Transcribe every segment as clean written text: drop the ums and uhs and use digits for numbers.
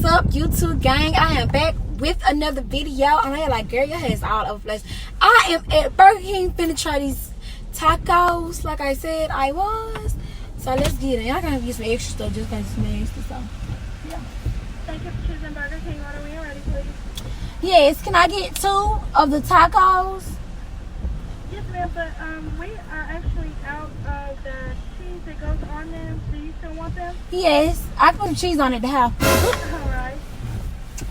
up, YouTube gang? I am back with another video. I know you're like, girl, your hair is all over the place. I am at Burger King finna try these tacos like I said I was. So let's get it. Y'all gonna get some extra stuff, just gonna some extra stuff. Yeah. Thank you for choosing Burger King. What are we ready, please? Yes, can I get 2 of the tacos? Yes, ma'am, but we are actually out of the cheese that goes on them. Do you still want them? Yes, I can put the cheese on it to have. Alright.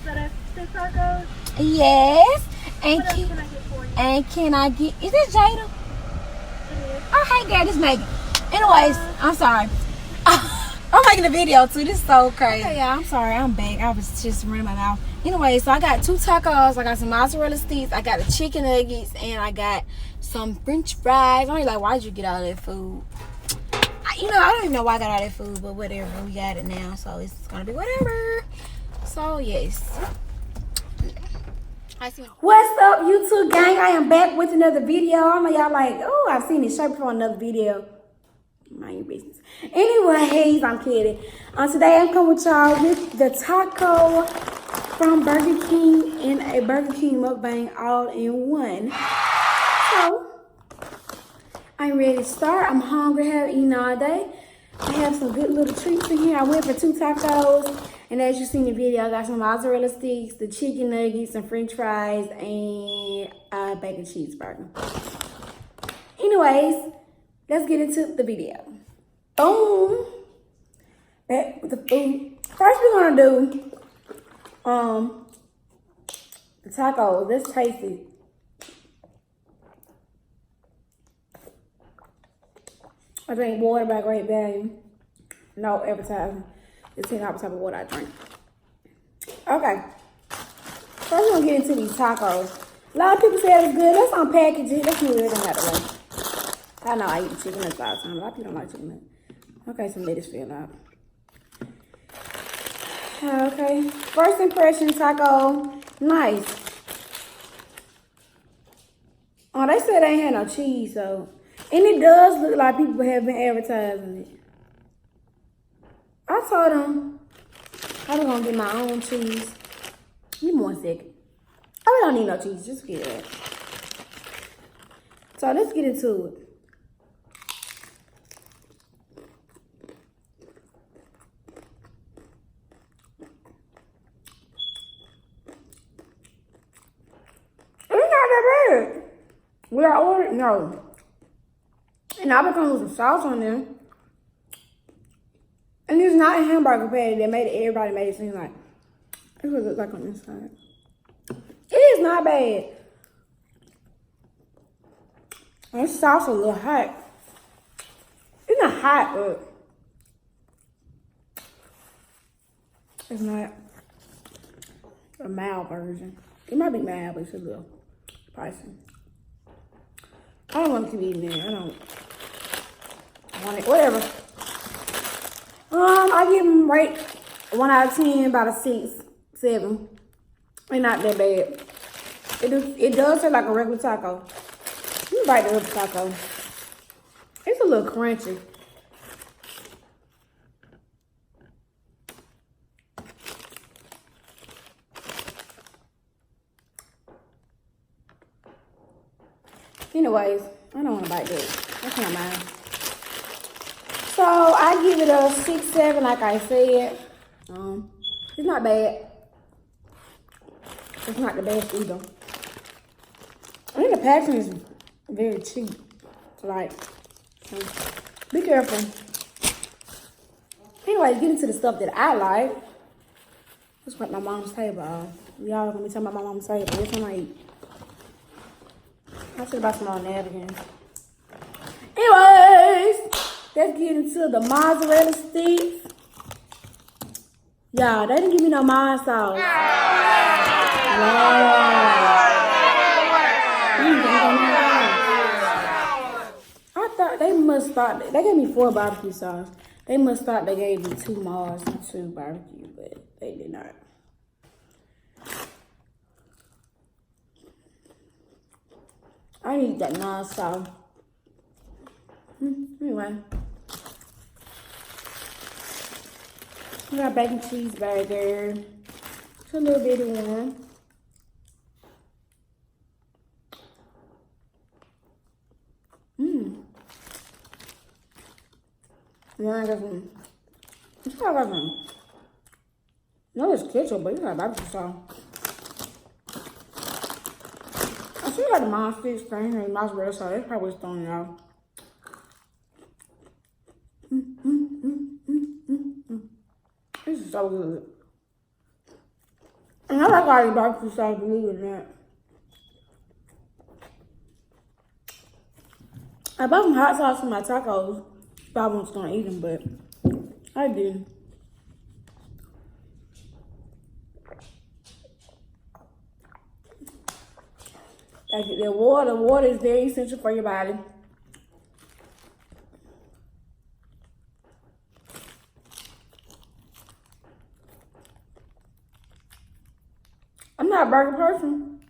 So that's 2 tacos. Yes. And What else can I get for you? And can I get, is it Jada? It is. Oh, hey girl, this Megan. Anyways, I'm sorry. I'm making a video too. This is so crazy. Okay, yeah, I'm sorry. I'm back. I was just running my mouth. Anyway, so I got 2 tacos. I got some mozzarella sticks. I got the chicken nuggets, and I got some French fries. I'm like, why did you get all that food? I don't even know why I got all that food, but whatever. We got it now, so it's gonna be whatever. So yes. What's up, YouTube gang? I am back with another video. I know y'all like, oh, I've seen this shirt before on another video. Mind your business. Anyways, I'm kidding. Today I'm coming with y'all with the taco from Burger King and a Burger King mukbang all in one. So I'm ready to start. I'm hungry. Have eaten all day. I have some good little treats in here. I went for 2 tacos, and as you see in the video, I got some mozzarella sticks, the chicken nuggets, some French fries, and a bacon cheeseburger. Anyways, let's get into the video. Boom. Back with the food. First, we're gonna do the tacos. Let's taste it. I drink water by Great Value. No advertising. It's 10 off the type of water I drink. Okay. First, we're gonna get into these tacos. A lot of people say it's good. Let's unpackage it. Let's move everything out of the way. I know I eat chicken nuggets all the time. A lot of people don't like chicken nuggets. Okay, some lettuce fill out. Okay. First impression, taco. Nice. Oh, they said they ain't had no cheese, so. And it does look like people have been advertising it. I told them I was gonna get my own cheese. Give me 1 second. I really don't need no cheese, just get it. So let's get into it. It's not that bad. We are ordered, no. And I become with some sauce on there. And it's not a hamburger patty. They made it, everybody made it seem like it would look like on this side. It is not bad. And this sauce a little hot. It's not hot, but it's not a mild version. It might be mild, but it's a little spicy. I don't want to keep eating it. I don't want it. Whatever. I give them rate 1 out of 10, about a 6, 7. They're not that bad. It does taste like a regular taco. You bite the other taco. It's a little crunchy. Anyways, I don't want to bite that. That's not mine. So I give it a 6, 7, like I said. It's not bad. It's not the best either. I think the packaging is very cheap. Like, be careful. Anyway, get into the stuff that I like. Let's put my mom's table on. Y'all gonna be talking about my mom's table. That's what I eat. I should buy some more napkins. Anyways, let's get into the mozzarella sticks. Y'all, they didn't give me no mild sauce. I thought they must thought they gave me 4 barbecue sauce. They must thought they gave me 2 Mars and 2 barbecue, but they did not. I need that non-sauce. Anyway. We got bacon cheeseburger. It's a little bitty one. Yeah, I got some. It's kind of like some. No, it's ketchup, but it's not barbecue sauce. I see like the monster thing and mozzarella sauce. That's probably what's throwing it out. This is so good. And I like all the barbecue sauce, believe it or not. I bought some hot sauce for my tacos. I wasn't gonna eat them, but I did. Gotta get that water. Water is very essential for your body. I'm not a burger person,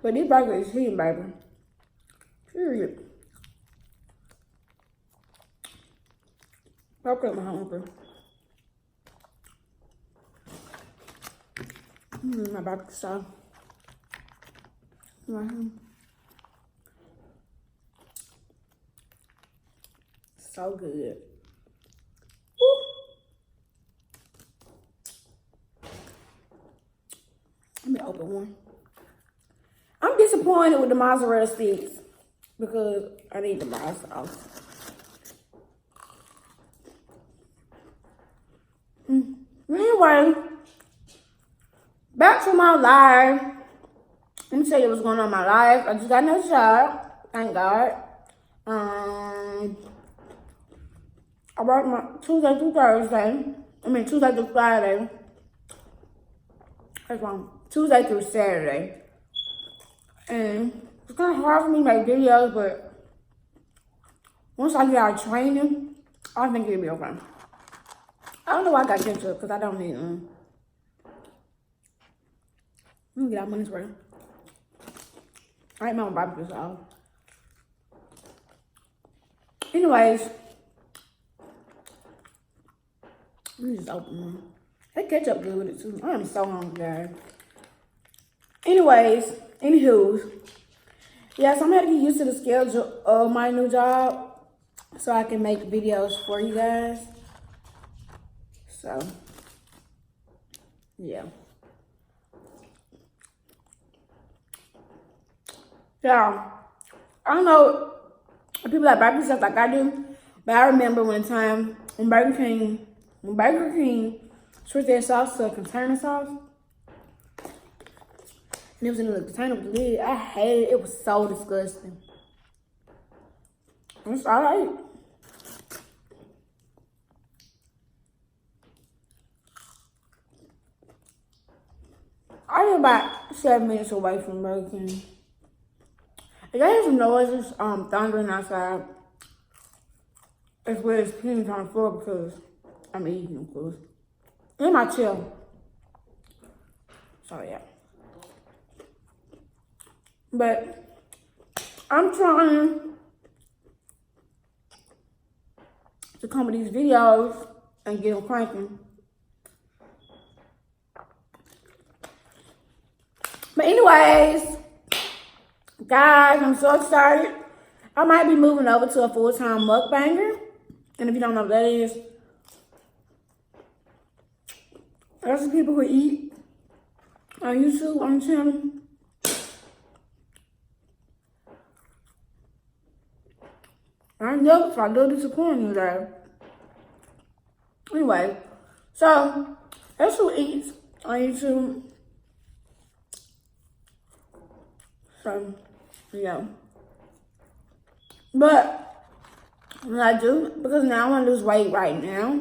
but this burger is hitting, baby. Period. I'll cut my hunger. My barbecue sauce. Right here. So good. Woo. Let me open one. I'm disappointed with the mozzarella sticks because I need the mozzarella sauce. Anyway, back to my life. Let me tell you what's going on in my life. I just got another job, thank God. I work my Tuesday through Thursday. Tuesday through Friday. That's wrong. Tuesday through Saturday. And it's kind of hard for me to make videos, but once I get out of training, I think it'll be okay. I don't know why I got ketchup, because I don't need them. Let me get our money's worth. I ain't my barbecue sauce. Anyways, let me just open one. That ketchup good with it too. I am so hungry, guys. Anyways, anywho, yeah, so I'm gonna get used to the schedule of my new job so I can make videos for you guys. So, yeah. Yeah, I don't know if people like barbecue stuff like I do, but I remember one time when Burger King switched their sauce to a container sauce, and it was in a container with the lid. I hated it. It was so disgusting. It's all right. I live about 7 minutes away from Burger King. If I hear some noises, thundering outside, it's where it's pennies on the floor because I'm eating, of course. In my chill. So, yeah. But I'm trying to come with these videos and get them cranking. But anyways, guys, I'm so excited. I might be moving over to a full-time mukbanger. And if you don't know what that is, there's some people who eat on YouTube, on the channel. I know, so I'm a little disappointed in that. Anyway, so that's who eats on YouTube. So, yeah. But what I do, because now I want to lose weight right now.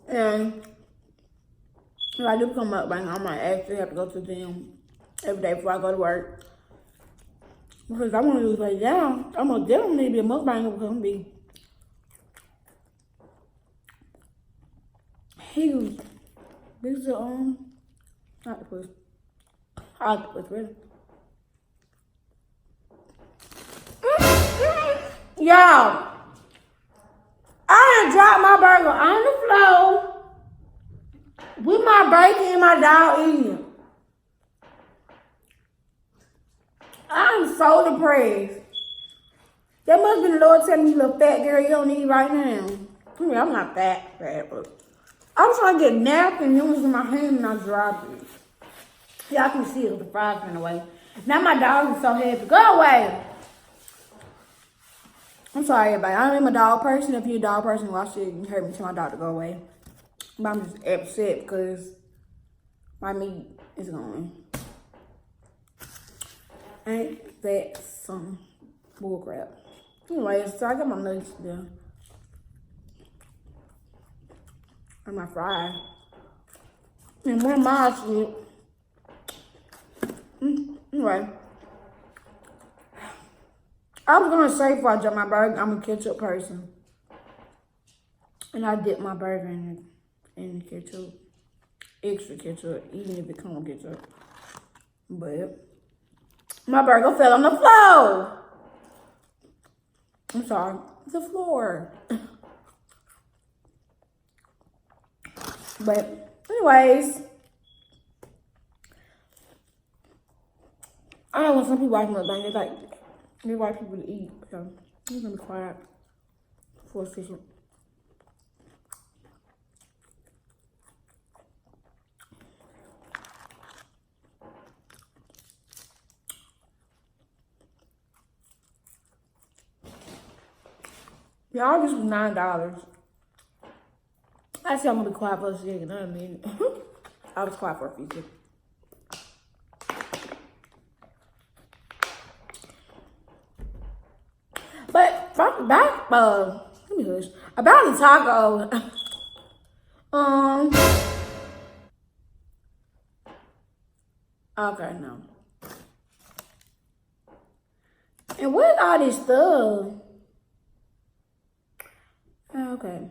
And if I do become mukbang, I might actually have to go to the gym every day before I go to work. Because I want to lose weight down. I'm going to definitely need to be a mukbanger because I'm going to be huge. These are, octopus. Octopus, really. Y'all, I done dropped my burger on the floor. With my bacon and my dog eating. I'm so depressed. That must be the Lord telling me, little fat girl, you don't eat right now. I mean, I'm not fat, but I'm trying to get napkin noodles in my hand and I dropped it. Y'all can see it with the fries in the way. Now my dog is so happy. Go away. I'm sorry, everybody. I am a dog person. If you're a dog person, watch it. You heard me tell my dog to go away. But I'm just upset because my meat is gone. Ain't that some bull crap? Anyway, so I got my nuggets done. And my fries. And one of my shit. Anyway. I was gonna say before I drop my burger, I'm a ketchup person. And I dip my burger in ketchup. Extra ketchup, even if it comes with ketchup. But my burger fell on the floor. I'm sorry, the floor. But anyways, I know when some people watch Mukbang, they watch people to eat. So I'm gonna be quiet for a second. Y'all, this was $9. I said I'm gonna be quiet for a second. I mean, I was quiet for a few seconds. But back, let me hush. About the taco. Okay, no. And what all this stuff? Okay,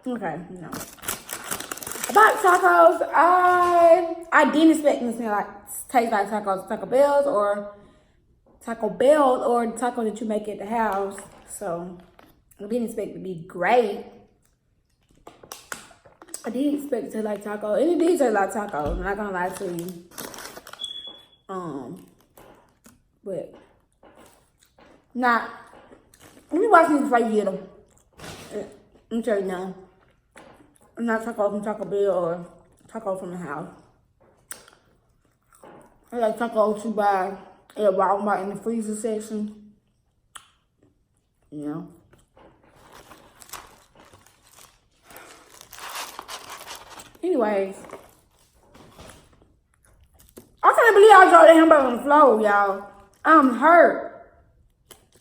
no. About tacos, I didn't expect them to taste like tacos, Taco Bell or the taco that you make at the house. So I didn't expect it to be great. I did expect it to like taco, and it did taste like tacos. I'm not gonna lie to you. But not. Let me watch these before you get them. Let me tell you now. I'm not taco from Taco Bell or taco from the house. I like tacos you buy at Walmart in the freezer section. You know. Anyways. I can't believe I dropped that hamburger on the floor, y'all. I'm hurt.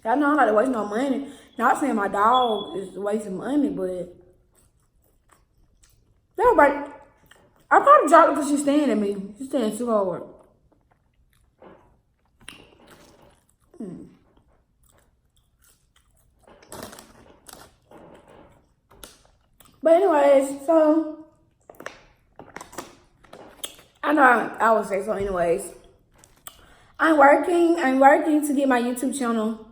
Y'all know I'm not wasting no money. Not saying my dog is wasting money, but everybody, I probably dropped it because she's staring at me. She's staring too hard. But anyways, so I know I would say so anyways. I'm working to get my YouTube channel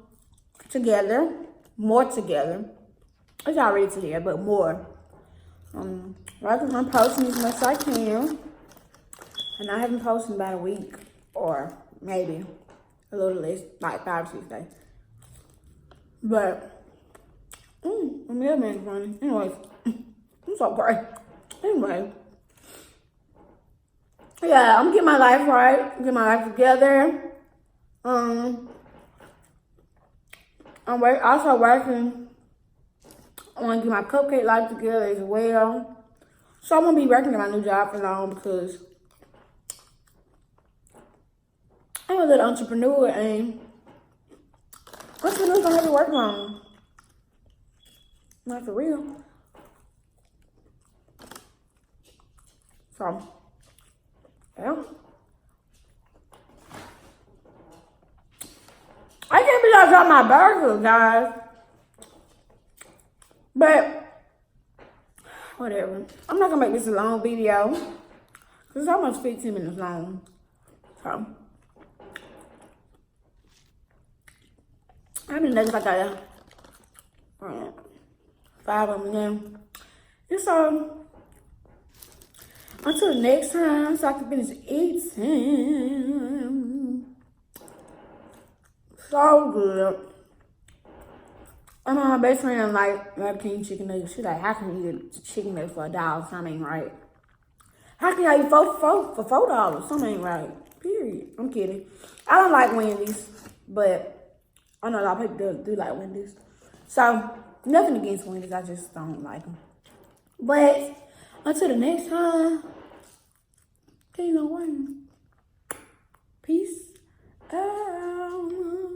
together. More together. It's already together, but more. I'm posting as much as I can. And I haven't posted in about a week. Or maybe a little less, like 5 or 6 days. But my mailman's running. Anyways, I'm so great. Anyway. Yeah, I'm getting my life right. Get my life together. I'm also working. I want to get my cupcake life together as well. So I'm going to be working at my new job for long because I'm a little entrepreneur and entrepreneurs don't have to work long. Not for real. So, yeah. I can't believe I dropped my burger, guys. But, whatever. I'm not going to make this a long video. Because it's almost 15 minutes long. So, I mean, that's like I got 5 of them now. And so, Until next time, so I can finish eating. So good. I know my best friend like Burgerking chicken nuggets. She's like, how can you eat a chicken nugget for $1? Something ain't right. How can I eat for $4? Something ain't right. Period. I'm kidding. I don't like Wendy's, but I know a lot of people do like Wendy's. So, nothing against Wendy's. I just don't like them. But, until the next time, peace out.